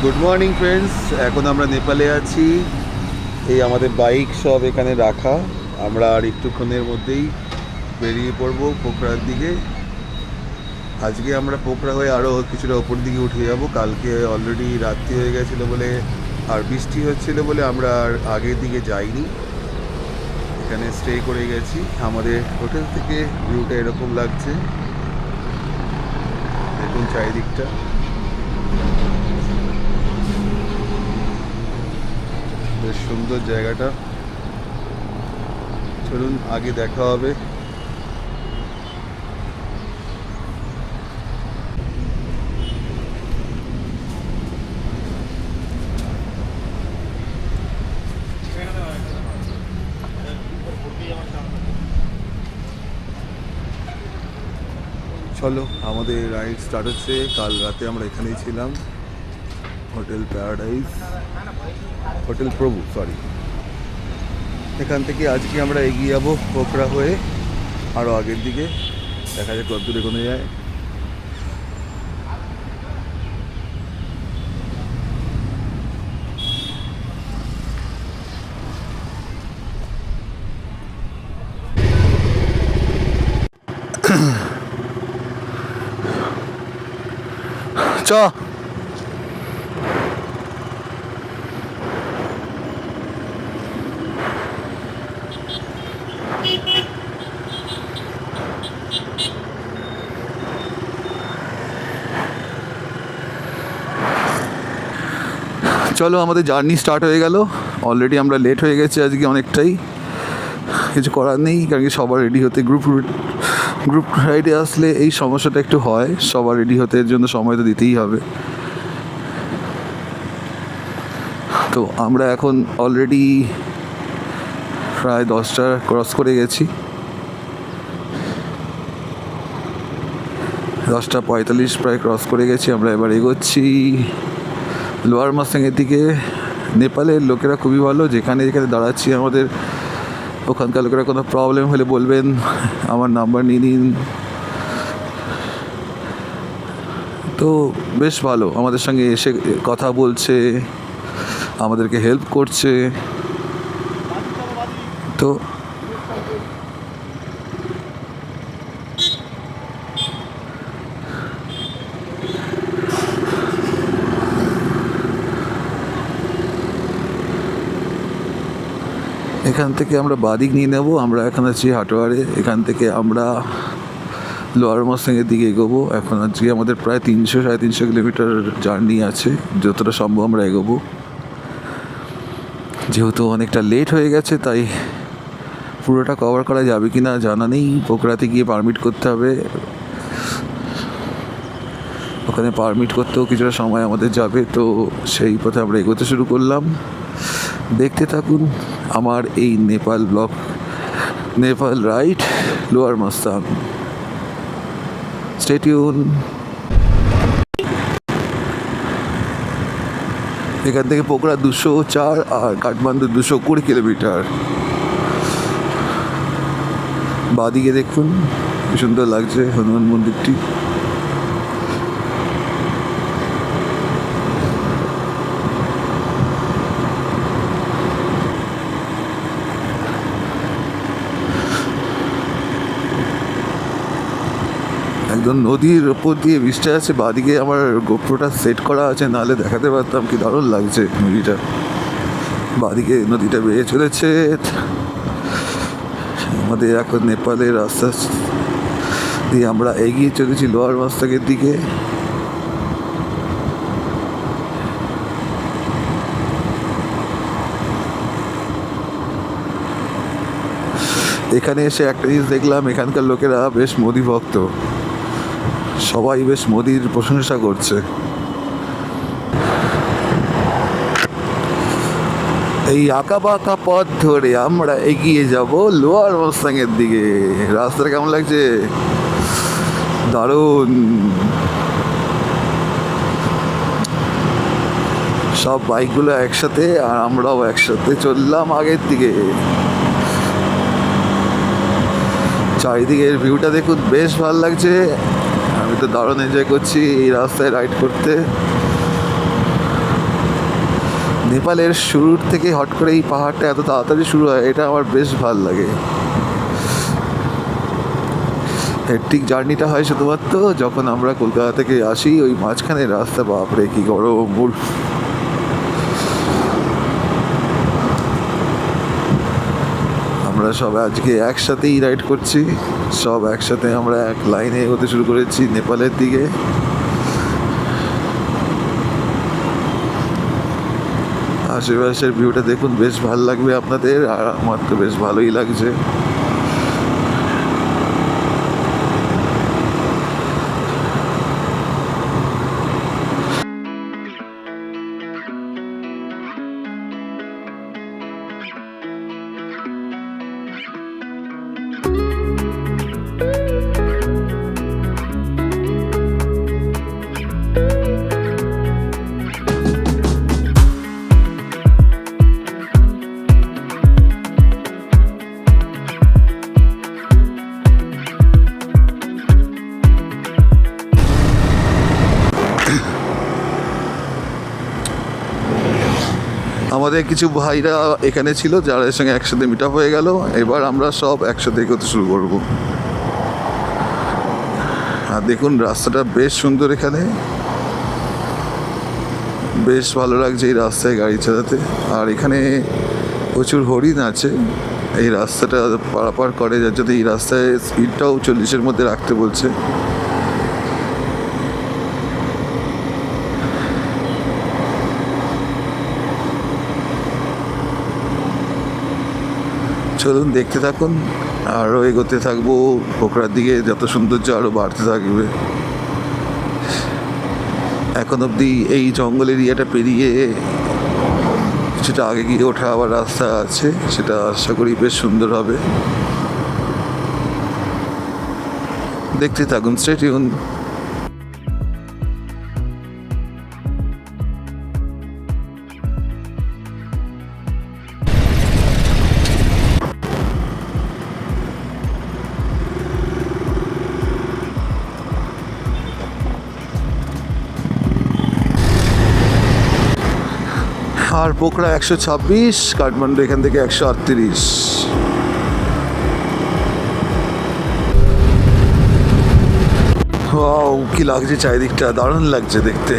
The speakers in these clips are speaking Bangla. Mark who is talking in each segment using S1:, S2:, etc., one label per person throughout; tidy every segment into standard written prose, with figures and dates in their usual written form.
S1: গুড মর্নিং ফ্রেন্ডস, এখন আমরা নেপালে আছি। এই আমাদের বাইক সব এখানে রাখা। আমরা আর একটুক্ষণের মধ্যেই বেরিয়ে পড়বো পোখরার দিকে। আজকে আমরা পোখরা হয়ে আরও কিছুটা ওপর দিকে উঠে যাব। কালকে অলরেডি রাত্রি হয়ে গেছিলো বলে আর বৃষ্টি হচ্ছিলো বলে আমরা আর আগের দিকে যাইনি, এখানে স্টে করে গেছি। আমাদের হোটেল থেকে ভিউটা এরকম লাগছে, দেখুন চারিদিকটা। বেশ সুন্দর জায়গাটা। চলুন আগে দেখা হবে। চলো, আমাদের রাইড স্টার্ট হচ্ছে। কাল রাতে আমরা এখানেই ছিলাম, হোটেল প্যারাডাইস, হোটেল প্রভু সরি। এখান থেকে আজকে আমরা এগিয়ে যাবো পোখরা হয়ে আরও আগের দিকে। দেখা যাক কত দূরে কোনো যায়। চ চলো, আমাদের জার্নি স্টার্ট হয়ে গেল। অলরেডি আমরা লেট হয়ে গেছি আজকে অনেকটাই। কিছু করার নেই, কারণ কি সবার রেডি হতে গ্রুপ রাইডে আসলে এই সমস্যাটা একটু হয়। সবার রেডি হতে এর জন্য সময় তো দিতেই হবে। তো আমরা এখন অলরেডি প্রায় 10টা ক্রস করে গেছি। 10:45 প্রায় ক্রস করে গেছি। আমরা এবার এগোচ্ছি লোয়ার মাসাংয়ের দিকে। নেপালের লোকেরা খুবই ভালো, যেখানে যেখানে দাঁড়াচ্ছি আমাদের ওখানকার লোকেরা কোনো প্রবলেম হলে বলবেন, আমার নাম্বার নিয়ে নিন। তো বেশ ভালো, আমাদের সঙ্গে এসে কথা বলছে, আমাদেরকে হেল্প করছে। তো এখান থেকে আমরা বাদিক নিয়ে নেব। আমরা এখন আছি হাটোয়ারে। এখান থেকে আমরা লোয়ার মাসাংয়ের দিকে এগোবো। এখন আজকে আমাদের প্রায় 300-350 কিলোমিটার জার্নি আছে। যতটা সম্ভব আমরা এগোবো। যেহেতু অনেকটা লেট হয়ে গেছে, তাই পুরোটা কভার করা যাবে কি না জানা নেই। পোখরাতে গিয়ে পারমিট করতে হবে। ওখানে পারমিট করতেও কিছুটা সময় আমাদের যাবে। তো সেই পথে আমরা এগোতে শুরু করলাম। দেখতে থাকুন আমার এই Nepal blog, Nepal ride lower Mustang. Stay tune. এখান থেকে পোখরা 204 আর কাঠমান্ডু 220 কিলোমিটার। বাদিকে দেখুন কি সুন্দর লাগছে হনুমান মন্দিরটি। একদম নদীর ওপর দিয়ে বৃষ্টি আছে। বাদিকে আমার গোপ্রোটা সেট করা আছে, নাহলে দেখাতে পারতাম। কি দারুণ লাগছে নদীটা। বাদিকে নদীটা বেয়ে চলেছে। আমাদের এখন নেপালের রাস্তা দিয়ে আমরা এগিয়ে চলেছি লোয়ার মাসাংয়ের দিকে। এখানে এসে একটা জিনিস দেখলাম, এখানকার লোকেরা বেশ মোদি ভক্ত। সবাই বেশ মোদির প্রশংসা করছে। এই আঁকা বাঁকা পথ ধরে আমরা এগিয়ে যাব লোয়ার মাসাংয়ের দিকে। রাস্তাটা কেমন লাগছে? দারুণ। সব বাইকগুলো একসাথে আর আমরাও একসাথে চললাম আগের দিকে। চারিদিকের ভিউটা দেখুন, বেশ ভালো লাগছে। আমি তো দারুণ এনজয় করছি এই রাস্তায় রাইড করতে। নেপালের শুরুর থেকে হট করে এই পাহাড়টা এত তাড়াতাড়ি শুরু হয়, এটা আমার বেশ ভালো লাগে। হেক্টিক জার্নিটা হয় শুধুমাত্র যখন আমরা কলকাতা থেকে আসি, ওই মাঝখানে রাস্তা বাপরে কি গরম। আমরা সব আজকে একসাথেই রাইড করছি, সব একসাথে আমরা এক লাইনে এগোতে শুরু করেছি নেপালের দিকে। আশেপাশের ভিউটা দেখুন, বেশ ভালো লাগবে আপনাদের, আর আমার তো বেশ ভালোই লাগছে। আমাদের কিছু ভাইরা এখানে ছিল, যাদের সঙ্গে একসাথে মিট আপ হয়ে গেল। এবার আমরা সব একসাথে এগোতে শুরু করব। আর দেখুন রাস্তাটা বেশ সুন্দর, এখানে বেশ ভালো লাগছে এই রাস্তায় গাড়ি চালাতে। আর এখানে প্রচুর হরিণ আছে, এই রাস্তাটা পারাপার করে, যার জন্য এই রাস্তায় স্পিডটাও 40-এর মধ্যে রাখতে বলছে। চলুন দেখতে থাকুন, আরও এগোতে থাকবো পোখরার দিকে, যত সৌন্দর্য আরও বাড়তে থাকবে। এখন অবধি এই জঙ্গল এরিয়াটা পেরিয়ে কিছুটা আগে গিয়ে ওঠা আবার রাস্তা আছে, সেটা আশা করি বেশ সুন্দর হবে। দেখতে থাকুন, স্টে টিউন। আর পোখরা 126, কাঠমান্ডু এখান থেকে 138। ওয়াও, কি লাগছে চারিদিকটা, দারুণ লাগছে দেখতে।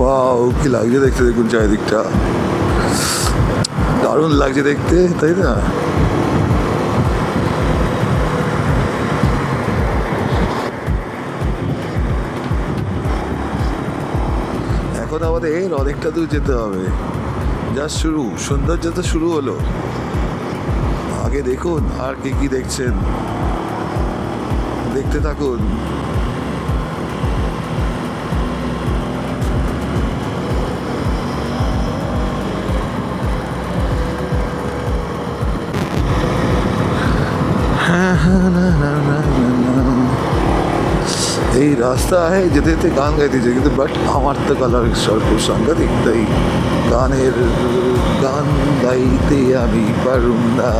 S1: ওয়াও, কি লাগছে দেখতে, দেখুন চারিদিকটা, দারুণ লাগছে দেখতে, তাই না? এখন আমাদের অনেকটা দূর যেতে হবে, যা শুরু, সৌন্দর্য তো শুরু হলো। আগে দেখুন আর কি কি দেখছেন, দেখতে থাকুন। এই রাস্তায় যেতে যেতে গান গাইতেছে, কিন্তু বাট আমার তো গলার স্বর খুব সাংঘাতিক, তাই গান গাইতে আমি পারুম না।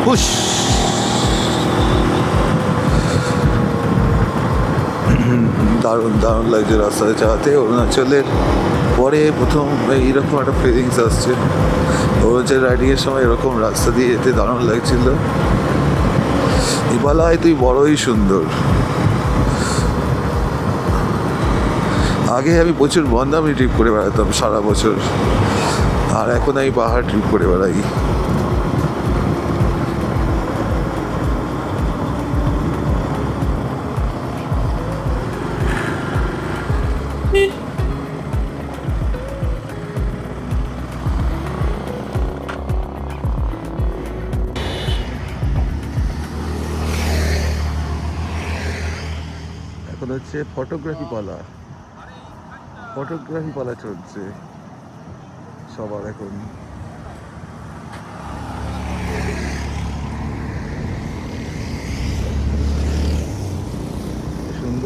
S1: হুশ, দারুণ দারুণ লাগছে রাস্তায় চালাতে। অরুণাচলের পরে প্রথম এইরকম একটা ফিলিংস আসছে। অরুণাচল রাইডিংয়ের সময় এরকম রাস্তা দিয়ে যেতে দারুণ লাগছিল। হিমালয় তুই বড়ই সুন্দর। আগে আমি প্রচুর বন্ধামি ট্রিপ করে বেড়াতাম সারা বছর, আর এখন আমি পাহাড় ট্রিপ করে বেড়াই। এখন হচ্ছে ফটোগ্রাফি পালা চলছে সবার এখন।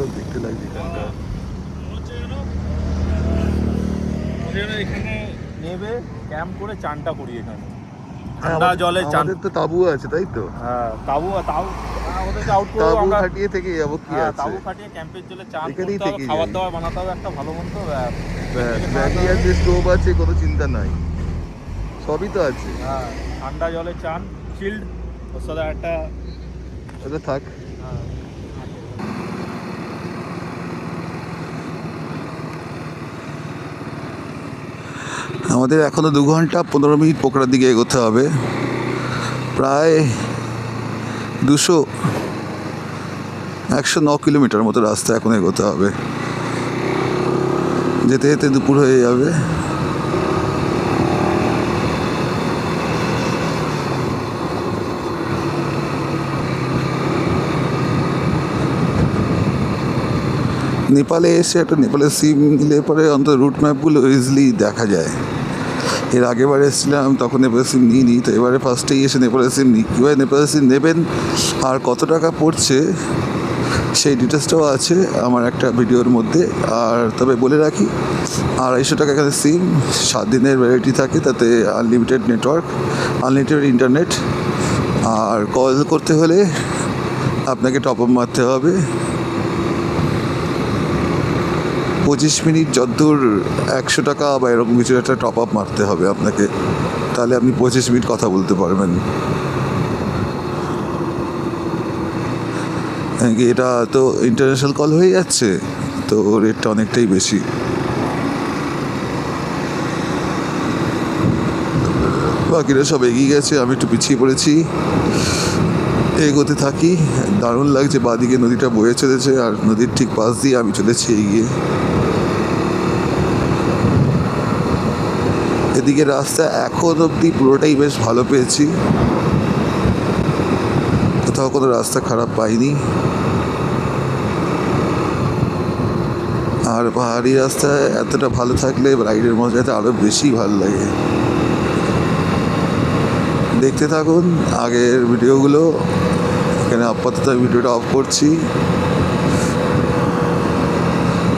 S1: সুন্দর দেখতে লাগছে এখানটা।
S2: এখানে নেবে ক্যাম্প করে চানটা করি এখানে
S1: হ্যাঁ,
S2: ঠান্ডা জলে চান।
S1: আমাদের তো তাবু আছে, তাই তো?
S2: হ্যাঁ তাবু ওদেরকে আউট করবো
S1: তাবু
S2: আমরা।
S1: খাটিয়ে থেকে যাবো, কি
S2: হ্যাঁ
S1: আছে?
S2: তাবু খাটিয়ে ক্যাম্পের জলে চান
S1: এখানেই
S2: করতে হবে,
S1: থেকে
S2: খাবার
S1: যাই।
S2: দাবার বানাতে হবে একটা ভালো মন্দ।
S1: ম্যাগি আছে, স্টোভ আছে, কোনো চিন্তা নাই, সবই তো আছে।
S2: হ্যাঁ ঠান্ডা জলে চান চিল্ড, ওর সাথে একটা
S1: ওটা থাক।
S2: হ্যাঁ
S1: আমাদের এখনো 2 ঘন্টা 15 মিনিট পোখরার দিকে এগোতে হবে। প্রায় 109 কিলোমিটার মতো রাস্তা এখন এগোতে হবে। যেতে যেতে দুপুর হয়ে যাবে। নেপালে এসে একটা নেপালের সিম নিলে পরে অন্তত রুট ম্যাপগুলো ইজিলি দেখা যায়। এর আগেবার এসেছিলাম তখন নেপালের সিম নিইনি, তো এবারে ফার্স্টেই এসে নেপালের সিম নিই। কীভাবে নেপালের সিম নেবেন আর কত টাকা পড়ছে সেই ডিটেলসটাও আছে আমার একটা ভিডিওর মধ্যে। আর তবে বলে রাখি, 250 টাকা এখানে সিম, 7 দিনের ভ্যালিডিটি থাকে, তাতে আনলিমিটেড নেটওয়ার্ক, আনলিমিটেড ইন্টারনেট। আর কল করতে হলে আপনাকে টপ আপ মারতে হবে 25 মিনিট, যতদূর 100 টাকা বা এরকম কিছু একটা টপ আপ মারতে হবে আপনাকে, তাহলে আপনি 25 মিনিট কথা বলতে পারবেন। এটা তো ইন্টারন্যাশনাল কল হয়ে যাচ্ছে, তো রেটটা অনেকটাই বেশি। বাকিরা সব এগিয়ে গেছে, আমি একটু পিছিয়ে পড়েছি। এগোতে থাকি, দারুণ লাগছে, বাঁদিকে নদীটা বয়ে চলেছে আর নদীর ঠিক পাশ দিয়ে আমি চলেছি এগিয়ে। এদিকে রাস্তা এখন অবধি পুরোটাই বেশ ভালো পেয়েছি, কোথাও কোনো রাস্তা খারাপ পাইনি। আর পাহাড়ি রাস্তায় এতটা ভালো থাকলে রাইডের মজাতে আরও বেশি ভালো লাগে। দেখতে থাকুন আগের ভিডিওগুলো। এখানে আপাতত ভিডিওটা অফ করছি।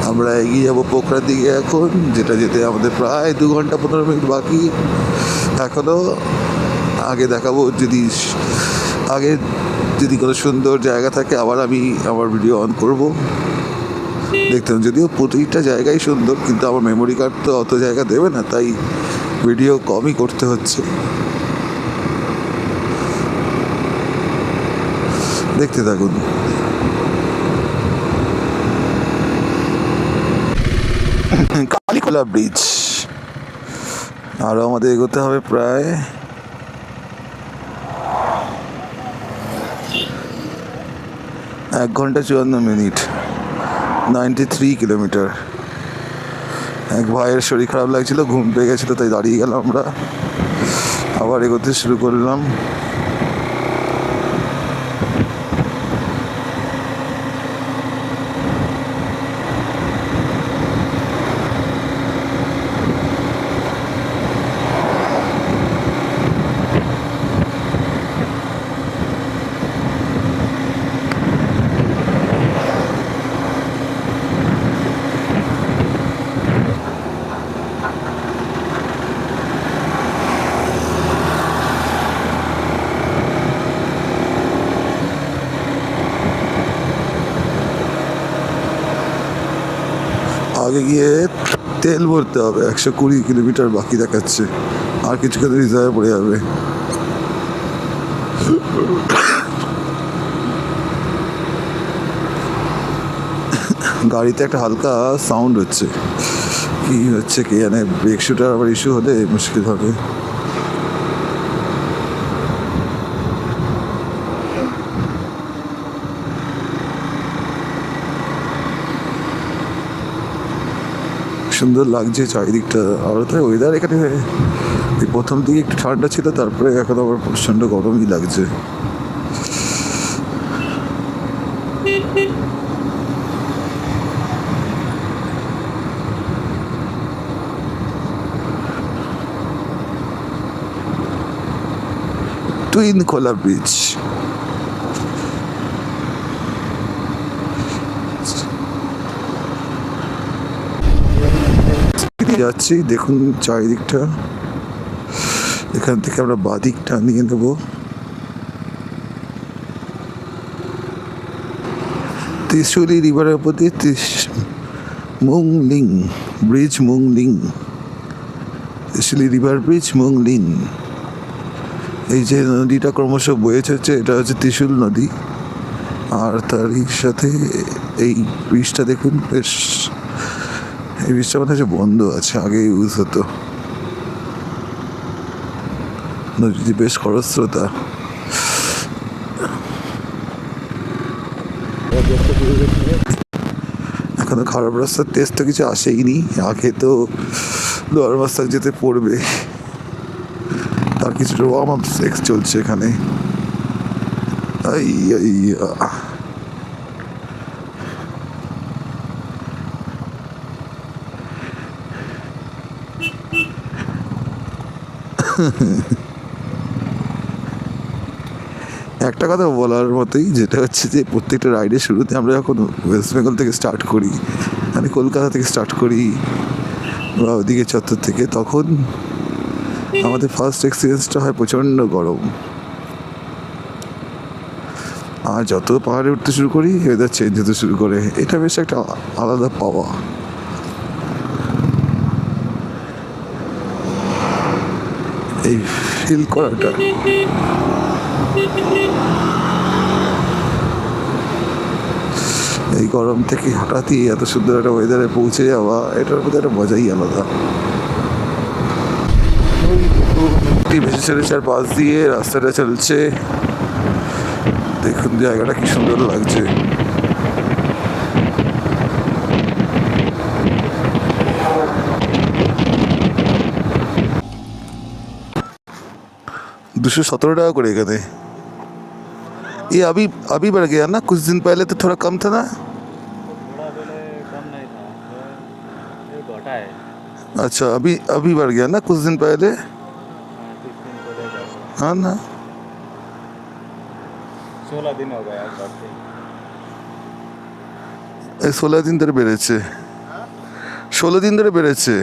S1: আমরা এগিয়ে যাবো পোখরার দিকে এখন, যেটা যেতে আমাদের প্রায় 2 ঘন্টা 15 মিনিট বাকি এখনও। আগে দেখাবো যদি কোনো সুন্দর জায়গা থাকে, আবার আমি আমার ভিডিও অন করব। দেখতাম যদিও প্রতিটা জায়গায় সুন্দর, কিন্তু আমার মেমোরি কার্ড তো অত জায়গা দেবে না, তাই ভিডিও কমই করতে হচ্ছে। দেখতে থাকুন। কালীখোলা ব্রিজ, আরও আমাদের এগোতে হবে প্রায় 1 ঘন্টা 54 মিনিট, 93 কিলোমিটার। এক ভাইয়ের শরীর খারাপ লাগছিল, ঘুম পেয়ে গেছিলো, তাই দাঁড়িয়ে গেলাম আমরা, আবার এগোতে শুরু করলাম। আগে গিয়ে তেল ভরতে হবে, 120 কিলোমিটার বাকি দেখাচ্ছে, আর কিছুক্ষণ রিজার্ভ পড়ে যাবে। গাড়িতে একটা হালকা সাউন্ড হচ্ছে, কি হচ্ছে কে জানে, ব্রেক শুটার আবার ইস্যু হলে মুশকিল হবে। সুন্দর লাগছে চারিদিকটা। আর তো ওয়েদার এখানে এই প্রথম দিকে একটু ঠান্ডা ছিল, তারপরে এখন আবার প্রচণ্ড গরমই লাগছে। টুইন খোলা ব্রিজ। যাচ্ছি, দেখুন চারিদিকটা। এখান থেকে আমরা বাদিকটা নিয়ে নেব। ত্রিশুলি রিভারের প্রতি মুংলিং ব্রিজ, মুংলিং ত্রিশুলি রিভার ব্রিজ, মুংলিং। এই যে নদীটা ক্রমশ বয়ে চলছে, এটা হচ্ছে ত্রিশুল নদী। আর তারই সাথে এই ব্রিজটা দেখুন, বেশ, এই ব্রিজটা মনে হচ্ছে বন্ধ আছে, আগে ইউজ হতো। নদীটি বেশ খরস্রোতা। এখনো খারাপ রাস্তার টেস্ট তো কিছু আসেইনি, আগে তো লোয়ার রাস্তায় যেতে পড়বে। তার কিছুটা ওয়ার্ম আপ সেক্স চলছে এখানে। একটা কথা বলার মতোই, যেটা হচ্ছে যে প্রত্যেকটা রাইডের শুরুতে আমরা যখন ওয়েস্ট বেঙ্গল থেকে স্টার্ট করি, মানে কলকাতা থেকে স্টার্ট করি বা ওদিকে চত্বর থেকে, তখন আমাদের ফার্স্ট এক্সপিরিয়েন্সটা হয় প্রচণ্ড গরম। আর যত পাহাড়ে উঠতে শুরু করি ওয়েদার চেঞ্জ হতে শুরু করে। এটা বেশ একটা আলাদা পাওয়া। এই ফিল করাটা, এই গরম থেকে হঠাৎই এত সুন্দর একটা ওয়েদারে পৌঁছে যাওয়া, এটার মধ্যে একটা মজাই আলাদা। ভেসে চলেছে আর পাশ দিয়ে রাস্তাটা চলছে। দেখুন জায়গাটা কি সুন্দর লাগছে। $217 করে এখানে। ये अभी अभी बढ़ गया ना, कुछ दिन पहले तो थोड़ा कम था ना।
S2: थोड़ा पहले कम नहीं था, ये घटा है।
S1: अच्छा, अभी अभी बढ़ गया ना कुछ दिन पहले।
S2: हाँ, कुछ दिन पहले का।
S1: हाँ ना,
S2: 16 दिन हो गया बढ़ते।
S1: 16 দিন ধরে বেড়েছে, 16 দিন ধরে বেড়েছে।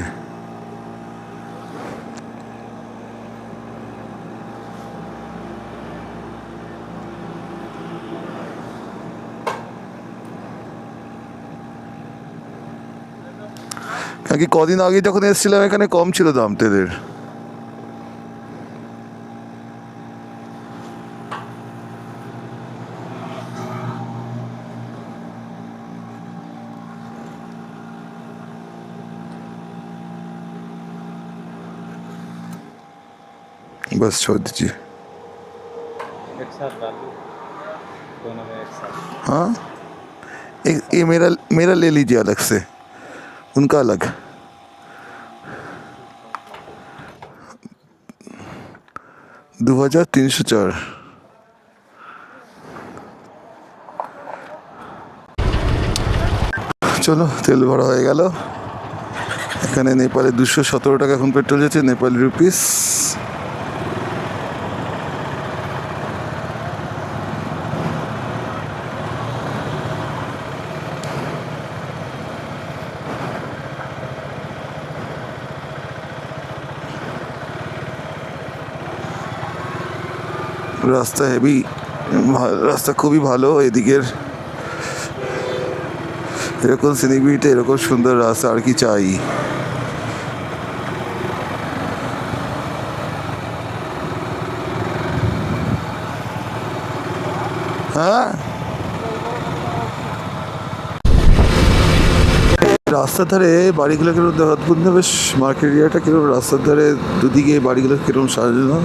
S1: নাকি কদিন আগে যখন এসেছিলাম এখানে কম ছিল দাম তেলের। बस छोड़ दीजिए।
S2: एक साथ डाल दो, दोनों में एक साथ।
S1: हाँ, ये मेरा ले लीजिए अलग से, उनका अलग। $2304। চলো, তেল ভরা হয়ে গেল। এখানে নেপালে 217 টাকা এখন পেট্রোল যাচ্ছে, নেপালি রুপিস। রাস্তা হেভি, রাস্তা খুবই ভালো এদিকের। এরকম সিনিবিতে এরকম সুন্দর রাস্তা আর কি চাই। হ্যাঁ, রাস্তার ধারে বাড়িগুলো কিরকম অদ্ভুত না, বেশ মার্কেট এরিয়াটা কিরকম, রাস্তার ধারে দুদিকে বাড়িগুলো কিরকম সাজানো।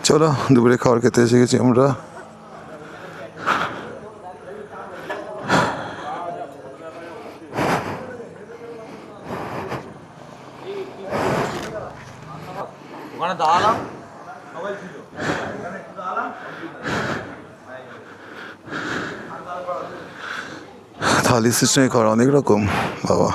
S1: চলো দুপুরে খাবার খেতে এসে গেছি আমরা।
S2: ওখানে দাঁড়ালাম
S1: থালি সিস্টেমে খাওয়ার অনেক রকম বাবা।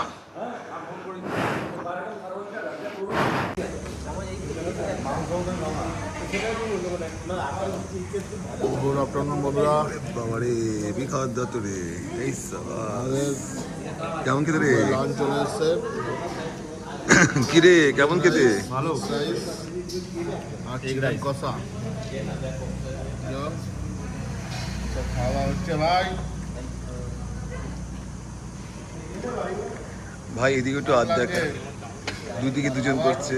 S3: গুড আফটারনুন বন্ধুরা।
S1: বাবারে হেভি খাওয়ার দাওয়া তো রে, এই সাবাস। কেমন খেতে রে?
S3: লাঞ্চ চলে এসছে।
S1: কি রে কেমন খেতে?
S2: ভালো
S3: রাইস আর চিকেন কষা খাওয়া হচ্ছে ভাই।
S1: ভাই এদিকে একটু হাত দেখা, দুদিকে দুজন করছে।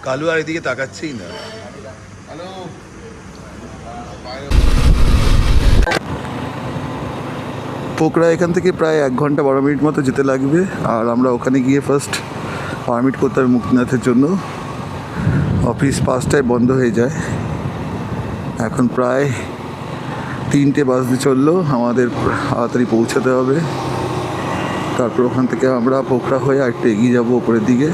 S1: কালু আর এদিকে তাকাচ্ছেই না।
S3: হ্যালো
S1: পোকরা এখান থেকে প্রায় 1 ঘন্টা 12 মিনিট মতো যেতে লাগবে। আর আমরা ওখানে গিয়ে ফার্স্ট পারমিট করতে হবে মুক্তিনাথের জন্য। অফিস 5টায় বন্ধ হয়ে যায়। এখন প্রায় 3টে বাজতে চললো, আমাদের তাড়াতাড়ি পৌঁছাতে হবে। তারপর ওখান থেকে আমরা পোকরা হয়ে আরেকটু এগিয়ে যাবো ওপরের দিকে।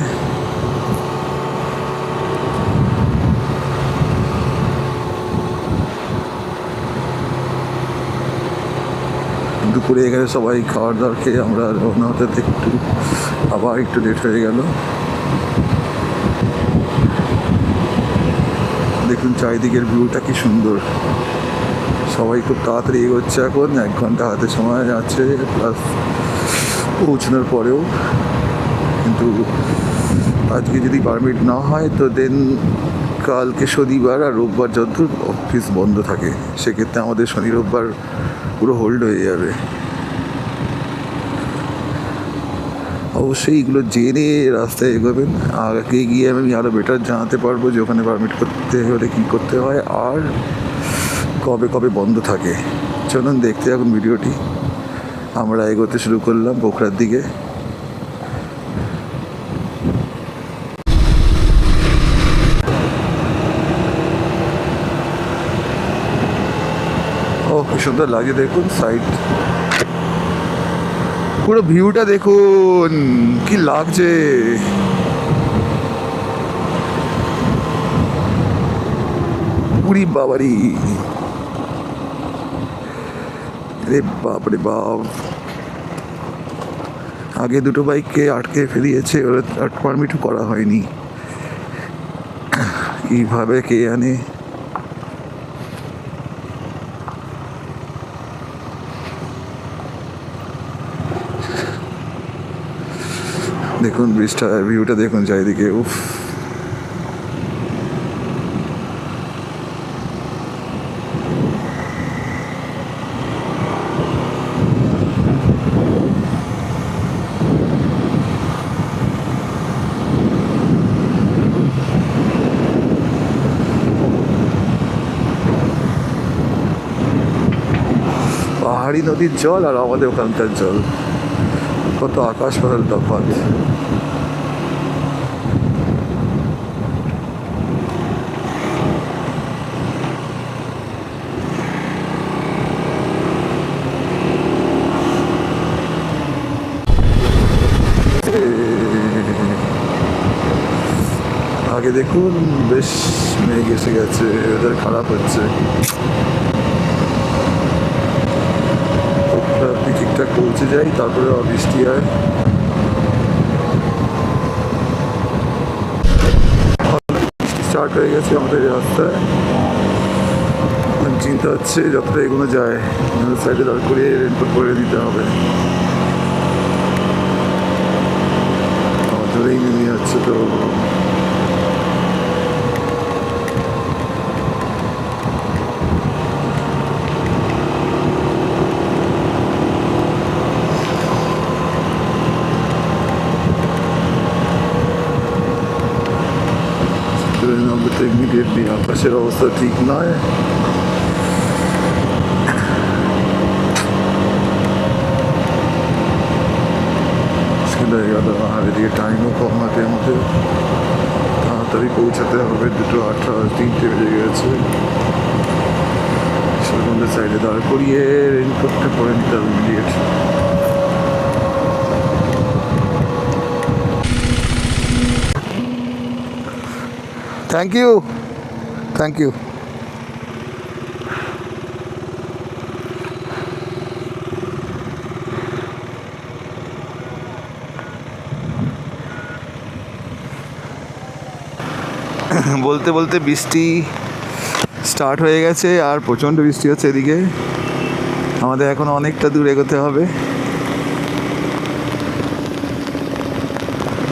S1: দুপুরে এখানে সবাই খাবার দাবার খেয়ে আমরা রওনা হতে আবার একটু লেট হয়ে গেল। দেখুন চারিদিকের ভিউটা কি সুন্দর। সবাই খুব তাড়াতাড়ি এগোচ্ছে, এখন 1 ঘন্টা হাতে সময় আছে প্লাস পৌঁছানোর পরেও। কিন্তু আজকে যদি পারমিট না হয় তো দেন কালকে শনিবার আর রোববার যতদূর অফিস বন্ধ থাকে, সেক্ষেত্রে আমাদের শনি রোববার পুরো হোল্ড হয়ে যাবে। অবশ্যই এগুলো জেনে রাস্তায় এগোবেন, আগে গিয়ে আমি আরও বেটার জানাতে পারবো যে ওখানে পারমিট করতে হলে কী করতে হয় আর কবে কবে বন্ধ থাকে। চলুন দেখতে এখন ভিডিওটি। আমরা এগোতে শুরু করলাম পোখরার দিকে। ও কি সুন্দর লাগে দেখুন, সাইড পুরো ভিউটা দেখুন কি লাগছে। পুরি বাবারি, রে বাপ রে বাপ। আগে দুটো বাইককে আটকে ফেলিয়েছে, ওরা পারমিটও করা হয়নি, কিভাবে কে জানে। দেখুন ব্রিজটা, ভিউটা দেখুন চারিদিকে, উফ। পাহাড়ি নদীর জল আর আমাদের ওখানকার জল, কত আকাশ পাতাল তফাৎ। আগে দেখুন বেশ মেঘ এসে গেছে, ওয়েদার খারাপ হচ্ছে। আপনি ঠিকঠাক পৌঁছে যাই, তারপরে বৃষ্টি হয়। স্টার্ট হয়ে গেছে আমাদের রাস্তায়। চিন্তা হচ্ছে যতটা এগোনো যায় সাইডে দাঁড় করিয়ে রেনকোট করে দিতে হবে। ধরেই নেমে যাচ্ছে তো। ইমিডিয়েটলি আকাশের অবস্থা ঠিক নয়। মুশকিল হয়ে গেল, আর এদিকে টাইমও কম হাতের মধ্যে। তাড়াতাড়ি পৌঁছাতে হবে, 2:18, 3টে বেজে গেছে। সেরকমদের সাইডে দাঁড় করিয়ে রেইনকোটটা পরে নিতে হবে immediate. Thank you, thank you. বলতে বলতে বৃষ্টি স্টার্ট হয়ে গেছে, আর প্রচণ্ড বৃষ্টি হচ্ছে এদিকে। আমাদের এখন অনেকটা দূর এগোতে হবে।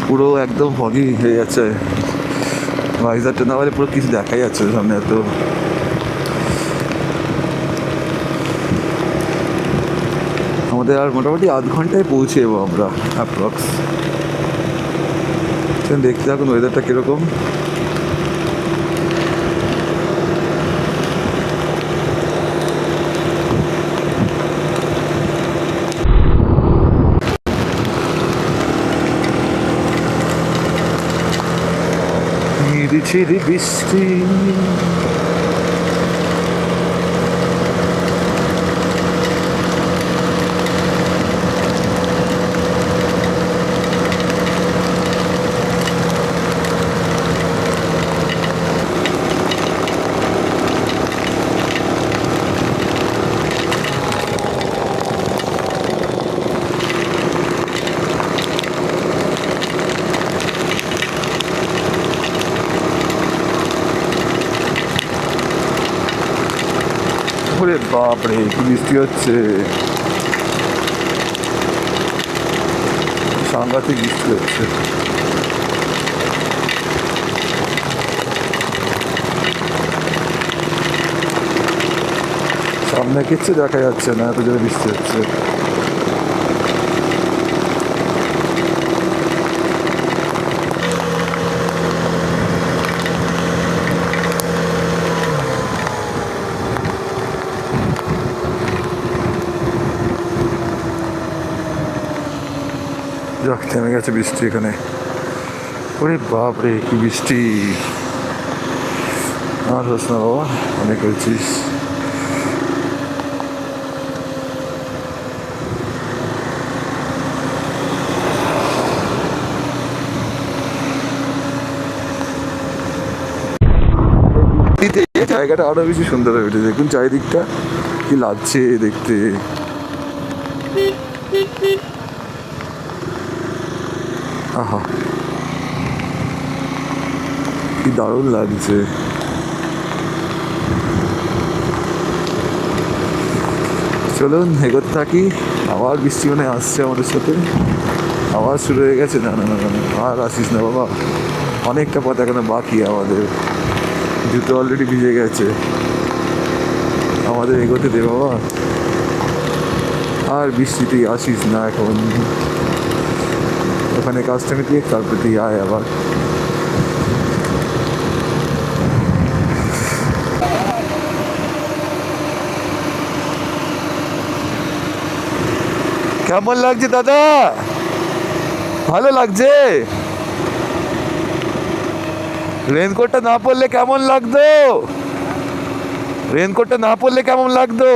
S1: পুরো একদম ফগি হয়ে যাচ্ছে, ভাইজারটা না হলে পুরো কিছু দেখাই যাচ্ছে সামনে এত। আমাদের আর মোটামুটি আধ ঘন্টায় পৌঁছে যাবো আমরা অ্যাপ্রক্স। দেখতে থাকুন ওয়েদারটা কীরকম। ঝিরি বৃষ্টি, ওরে বাপরে কি বৃষ্টি হচ্ছে, সাংঘাতিক বৃষ্টি হচ্ছে। সামনে কিচ্ছু দেখা যাচ্ছে না, এত জোরে বৃষ্টি হচ্ছে। যাক, থেমে গেছে বৃষ্টি এখানে। ওরে বাপরে কি বৃষ্টি, আর হোস না বাবা, অনেক হয়েছিস। জায়গাটা আরো বেশি সুন্দর হয়ে উঠেছে, দেখুন চারিদিকটা কি লাগছে দেখতে। আহা, কি দারুণ লাগছে। চলুন এগোতে থাকি। আবার বৃষ্টি মানে আসছে আমাদের সাথে, আবার শুরু হয়ে গেছে। না না না না, আর আসিস না বাবা, অনেকটা পথ এখনো বাকি আমাদের। জুতো অলরেডি ভিজে গেছে, আমাদের এগোতে দে বাবা। আর বৃষ্টিতে আসিস না এখন, ওখানে কাজটা মিটিয়ে তারপরে তুই আয় আবার। কেমন লাগছে দাদা? ভালো লাগছে? রেনকোটটা না পরলে কেমন লাগতো? রেনকোটটা না পরলে কেমন লাগতো?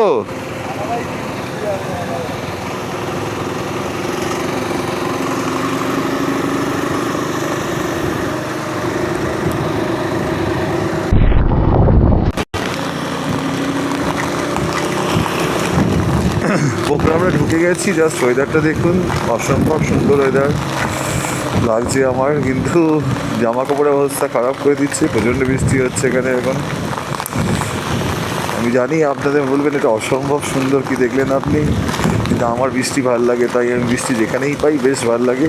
S1: পোখরা আমরা ঢুকে গেছি, জাস্ট ওয়েদারটা দেখুন, অসম্ভব সুন্দর ওয়েদার লাগছে আমার। কিন্তু জামা কাপড়ের অবস্থা খারাপ করে দিচ্ছে, প্রচণ্ড বৃষ্টি হচ্ছে এখানে এখন। আমি জানি আপনাদের বলবেন এটা অসম্ভব সুন্দর, কি দেখলেন আপনি, কিন্তু আমার বৃষ্টি ভালো লাগে, তাই আমি বৃষ্টি যেখানেই পাই বেশ ভালো লাগে।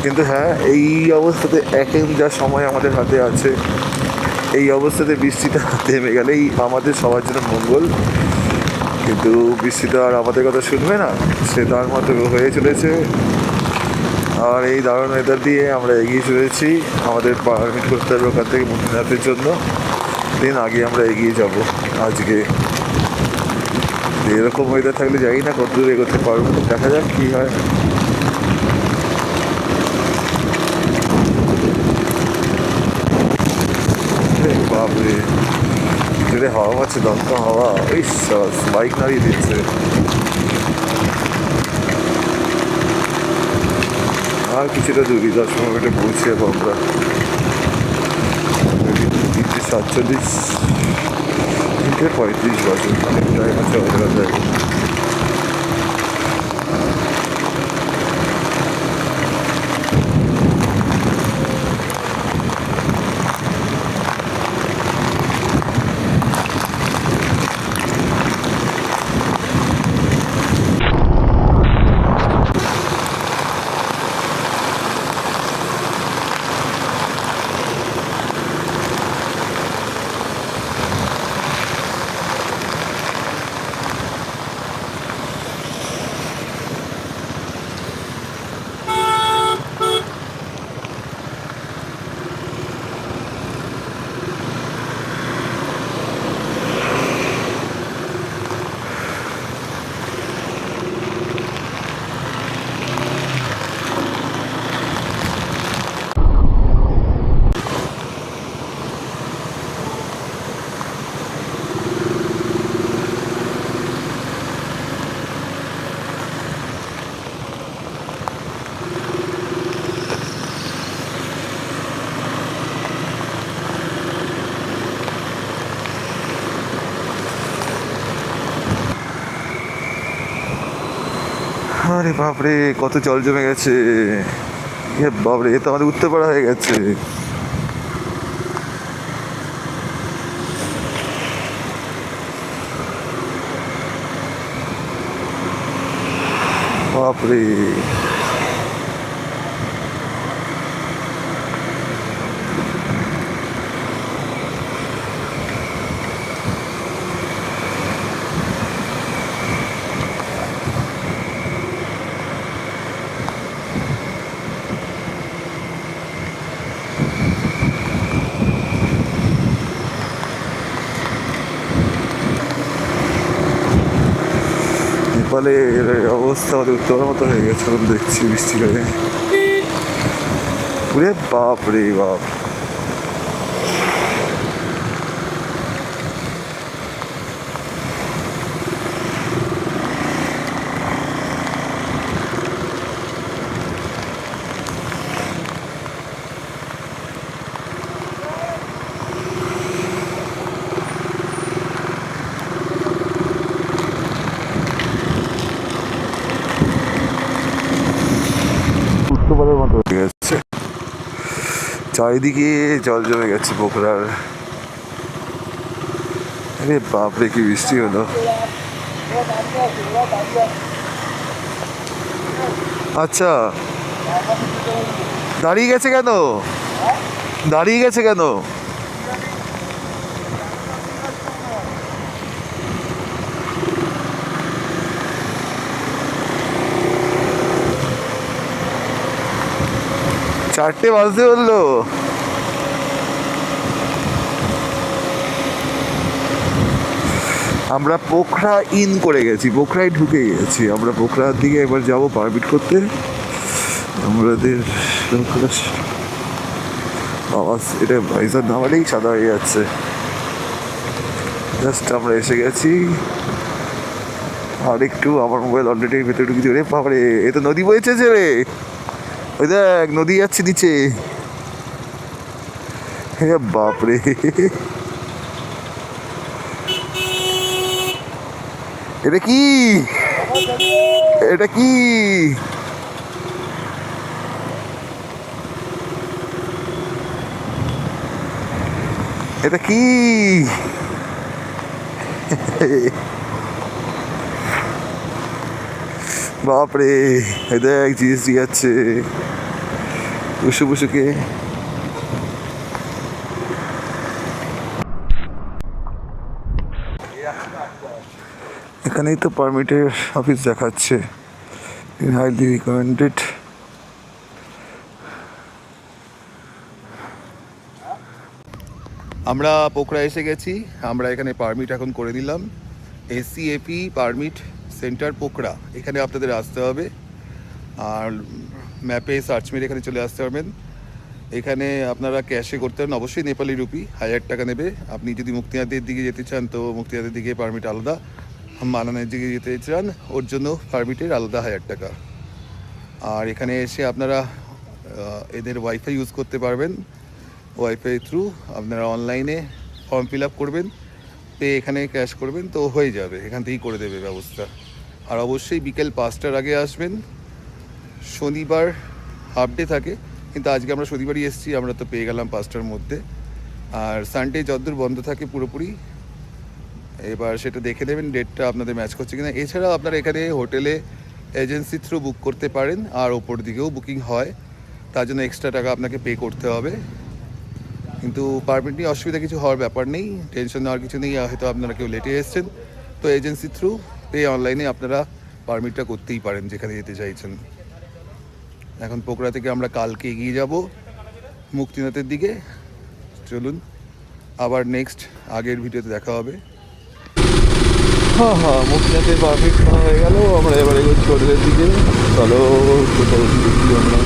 S1: কিন্তু হ্যাঁ, এই অবস্থাতে এখন যা সময় আমাদের হাতে আছে, এই অবস্থাতে বৃষ্টিটা থেমে গেলেই আমাদের সবার জন্য মঙ্গল। কিন্তু বৃষ্টিটা আর আমাদের কথা শুনবে না, সে তার মতো হয়ে চলেছে। আর এই দারুণ ওয়েদার দিয়ে আমরা এগিয়ে চলেছি, আমাদের পারমিট করতে হবে ওখান থেকে মুক্তিনাথের জন্য। দিন আগে আমরা এগিয়ে যাব আজকে। এরকম ওয়েদার থাকলে জানি না কত দূর এগোতে পারবো, দেখা যাক কী হয়। বাপরে, জোরে হাওয়া পাচ্ছে, দমকা হাওয়া। এই বাইক নাড়িয়ে দিচ্ছে। আর কিছুটা দূরই, 10-15 মিনিটে পৌঁছে যাবো আমরা। 3:47, 3:35 বাজে, অনেক টাইম আছে আমাদের কাছে। আরে বাপরে, কত জল জমে গেছে। বাপরে, এ তো আমাদের উঠতে পারা হয়ে গেছে। বাপরে, নেপালের অবস্থা আমাদের উত্তর মতো হয়ে গেছে এখন দেখছি বৃষ্টি করে। পুরে বাপ রে বাপ। উত্তরপাড়ার মতো হয়ে গেছে, চারিদিকে জল জমে গেছে পোখরার। আরে বাপরে, কি বৃষ্টি হলো। আচ্ছা, দাঁড়িয়ে গেছে কেন? দাঁড়িয়ে গেছে কেন? চারটে বাজতে বললো। আমরা পোখরা ইন করে গেছি, পোখরায় ঢুকে গেছি আমরা। পোখরার দিকে এবার যাব পারমিট করতে আমাদের। আওয়াজ, এটা ভাইজার নামালেই সাদা হয়ে যাচ্ছে। জাস্ট আমরা এসে গেছি। আর একটু, আমার মোবাইল অলরেডি ভেতরে ঢুকেছি। রে বাবারে, এ তো নদী বইছে রে। ওই দেখ, নদী যাচ্ছে নিচে। হে বাপরে, এটা কি? এটা কি? এটা কি? বাপরে, এই দেখ জিএসটি যাচ্ছে বসে বসুকে। এখানেই তো পারমিটের অফিস দেখাচ্ছে। Highly recommended. আমরা পোখরা এসে গেছি। আমরা এখানে পারমিট এখন করে দিলাম। এসিএপি পারমিট সেন্টার পোখরা, এখানে আপনাদের আসতে হবে। আর ম্যাপে সার্চ মেরে এখানে চলে আসতে পারবেন। এখানে আপনারা ক্যাশে করতে পারেন, অবশ্যই নেপালি রুপি 1000 টাকা নেবে। আপনি যদি মুক্তিনাথের দিকে যেতে চান তো মুক্তিনাথের দিকে পারমিট আলাদা, মানানের দিকে যেতে চান ওর জন্য পারমিটের আলাদা 1000 টাকা। আর এখানে এসে আপনারা এদের ওয়াইফাই ইউজ করতে পারবেন। ওয়াইফাই থ্রু আপনারা অনলাইনে ফর্ম ফিল আপ করবেন, পে এখানে ক্যাশ করবেন, তো হয়ে যাবে, এখান থেকেই করে দেবে ব্যবস্থা। আর অবশ্যই বিকেল 5টার আগে আসবেন। শনিবার হাফ ডে থাকে, কিন্তু আজকে আমরা শনিবারই এসেছি, আমরা তো পেয়ে গেলাম 5টার মধ্যে। আর সানডে যতদূর বন্ধ থাকে পুরোপুরি, এবার সেটা দেখে নেবেন ডেটটা আপনাদের ম্যাচ করছে কিনা। এছাড়াও আপনারা এখানে হোটেলে এজেন্সি থ্রু বুক করতে পারেন, আর ওপর দিকেও বুকিং হয়, তার জন্য এক্সট্রা টাকা আপনাকে পে করতে হবে। কিন্তু পারমিট নিয়ে অসুবিধা কিছু হওয়ার ব্যাপার নেই, টেনশন নেওয়ার কিছু নেই। হয়তো আপনারা কেউ লেটে এসেছেন, তো এজেন্সি থ্রু পে অনলাইনে আপনারা পারমিটটা করতেই পারেন যেখানে যেতে চাইছেন। এখন পোকরা থেকে আমরা কালকে এগিয়ে যাব মুক্তিনাথের দিকে। চলুন আবার নেক্সট আগের ভিডিওতে দেখা হবে। হ্যাঁ, মুক্তিনাথের পারমিট করা হয়ে গেল, আমরা এবারে এগোচ্ছি হোটেলের দিকে। চলো কোথাও দেখি আমরা।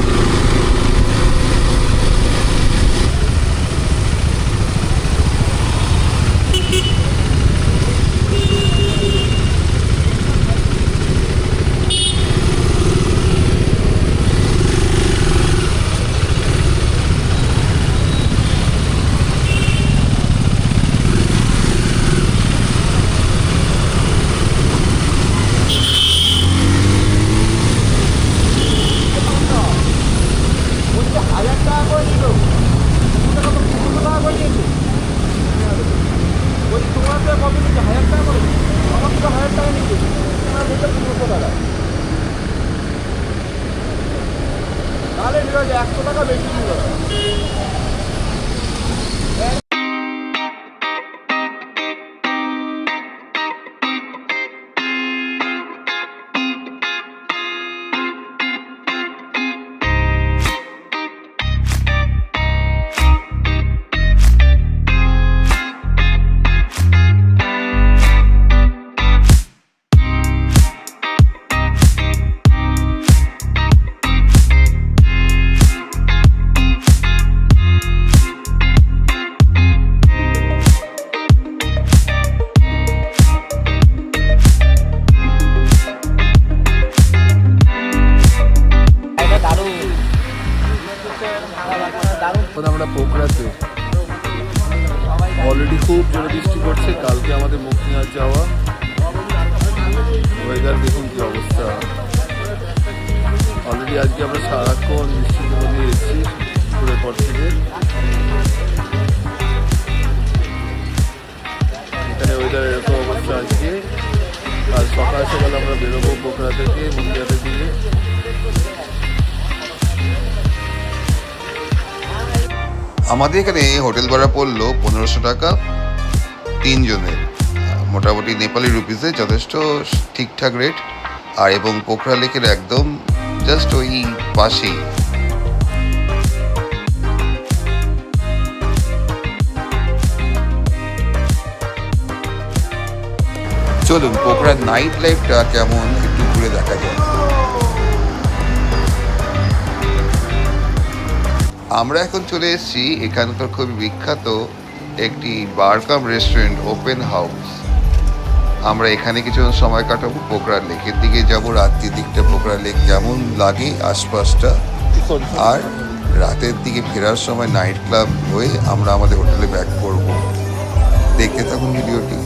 S1: এখন আমরা পোখরাতে, অলরেডি খুব জোরে বৃষ্টি পড়ছে। কালকে আমাদের মুক্তিনাথ যাওয়া, ওয়েদার দেখুন কি অবস্থা। অলরেডি আজকে আমরা সারাক্ষণ বৃষ্টির মধ্যে এসেছি পুরো পর থেকে। এখানে ওয়েদার এরকম অবস্থা আজকে। আর সকাল সকাল আমরা বেরোবো পোখরা থেকে মুক্তিনাথের দিকে। আমাদের এখানে হোটেল ভাড়া পড়লো 1500 টাকা 3 জনের, মোটামুটি নেপালি রুপিসে যথেষ্ট ঠিকঠাক রেট। আর এবং পোখরা লেকের একদম জাস্ট ওই পাশেই। চলুন পোখরার নাইট লাইফটা কেমন একটু ঘুরে দেখা যায়। আমরা এখন চলে এসেছি এখানকার খুবই বিখ্যাত একটি বার কাম রেস্টুরেন্ট ওপেন হাউস। আমরা এখানে কিছু সময় কাটাবো, পোখরা লেকের দিকে যাব। রাত্রির দিকটা পোখরা লেক কেমন লাগে আশপাশটা, আর রাতের দিকে ফেরার সময় নাইট ক্লাব হয়ে আমরা আমাদের হোটেলে ব্যাক করব। দেখতে থাকুন ভিডিওটি।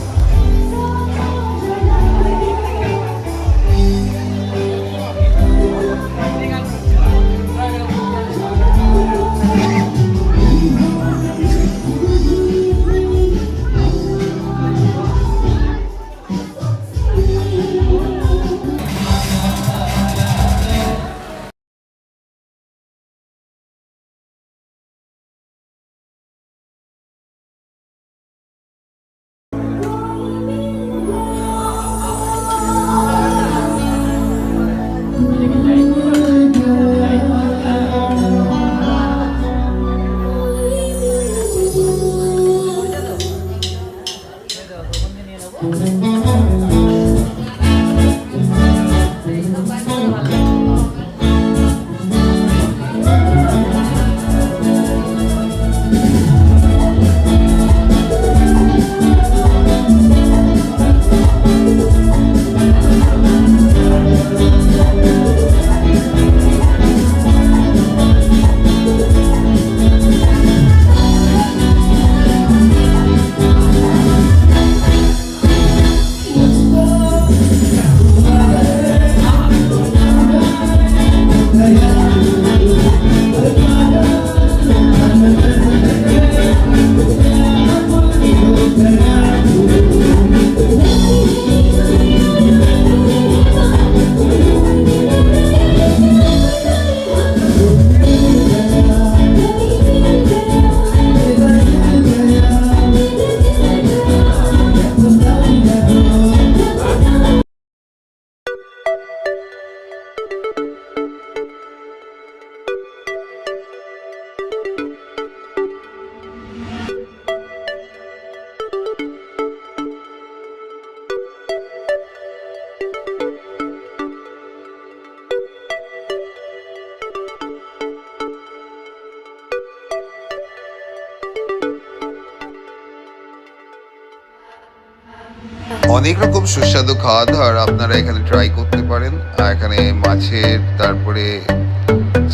S1: অনেক রকম সুস্বাদু খাওয়া দাওয়ার আপনারা এখানে ট্রাই করতে পারেন। আর এখানে মাছের, তারপরে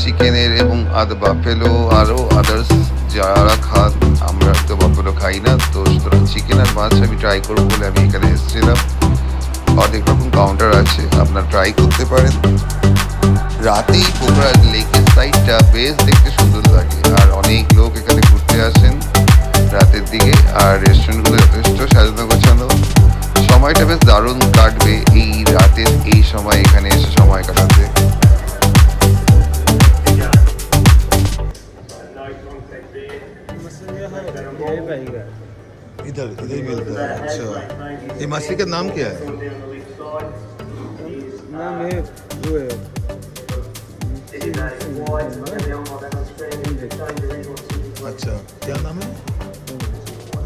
S1: চিকেনের এবং বাফেলো আরও আদার্স যারা খান, আমরা তো বাফেলো খাই না, তো সুতরাং চিকেন আর মাছ আমি ট্রাই করবো বলে আমি এখানে এসেছিলাম। অনেক রকম কাউন্টার আছে, আপনারা ট্রাই করতে পারেন। রাতেই পোখরা লেকের সাইডটা বেশ দেখতে সুন্দর লাগে, আর অনেক লোক এখানে ঘুরতে আসেন রাতের দিকে। আর রেস্টুরেন্টগুলো যথেষ্ট সাজানো গোছানো, সময়টা বেশ দারুণ কাটবে এই রাতের এই সময় এখানে এসে সময় কাটাতে।
S4: इधर इधर ही मिलता है। अच्छा, ये मछली का नाम क्या है?
S2: नाम है वो है
S4: अच्छा, क्या नाम है?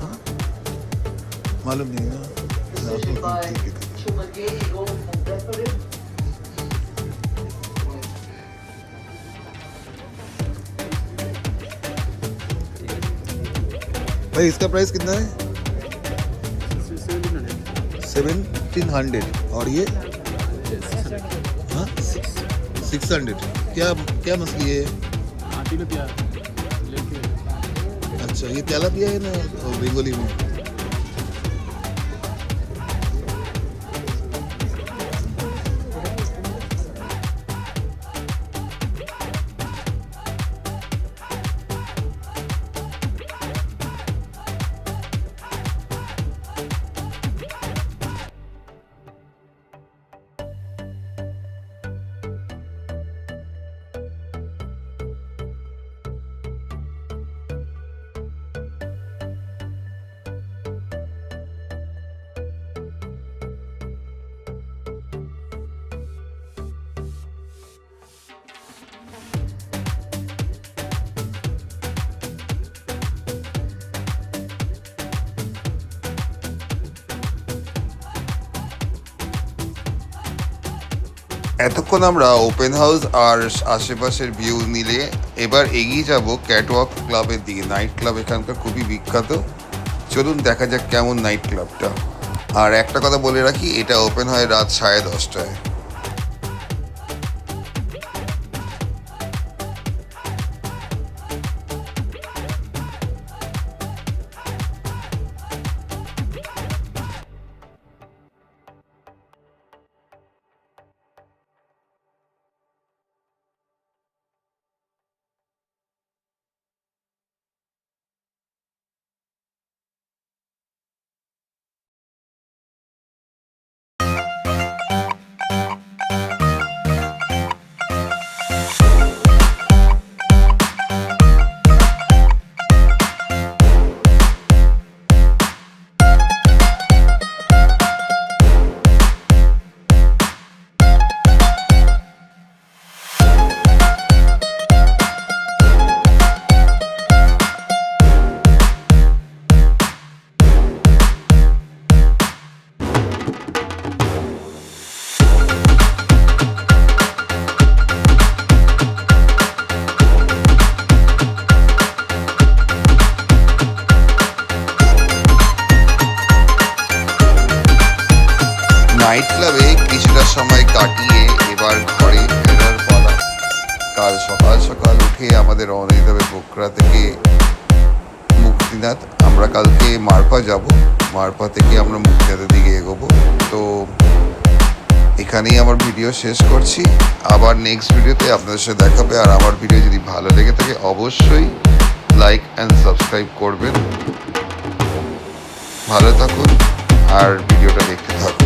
S4: हाँ? मालूम नहीं ना। ठीक है, ठीक है। भाई इसका प्राइस कितना है? 1700। और ये हाँ 600। क्या क्या मछली है? अच्छा, ये तेलापिया है ना बेंगोली में?
S1: এতক্ষণ আমরা ওপেন হাউস আর আশেপাশের ভিউ নিলে এবার এগিয়ে যাব ক্যাটওয়াক ক্লাবের দিকে। নাইট ক্লাব এখানকার খুবই বিখ্যাত, চলুন দেখা যাক কেমন নাইট ক্লাবটা। আর একটা কথা বলে রাখি, এটা ওপেন হয় রাত 10:30টায়। নাইট ক্লাবে কিছুটা সময় কাটিয়ে এবার ঘরে ফেরার পালা। কাল সকাল সকাল উঠে আমাদের রওনা দিতে হবে পোখরা থেকে মুক্তিনাথ। আমরা কালকে মারপা যাব, মারপা থেকে আমরা মুক্তিনাথের দিকে এগোবো। তো এখানেই আমার ভিডিও শেষ করছি, আবার নেক্সট ভিডিওতে আপনাদের সাথে দেখাবে। আর আমার ভিডিও যদি ভালো লেগে থাকে অবশ্যই লাইক অ্যান্ড সাবস্ক্রাইব করবেন। ভালো থাকুন আর ভিডিওটা দেখতে থাকুন।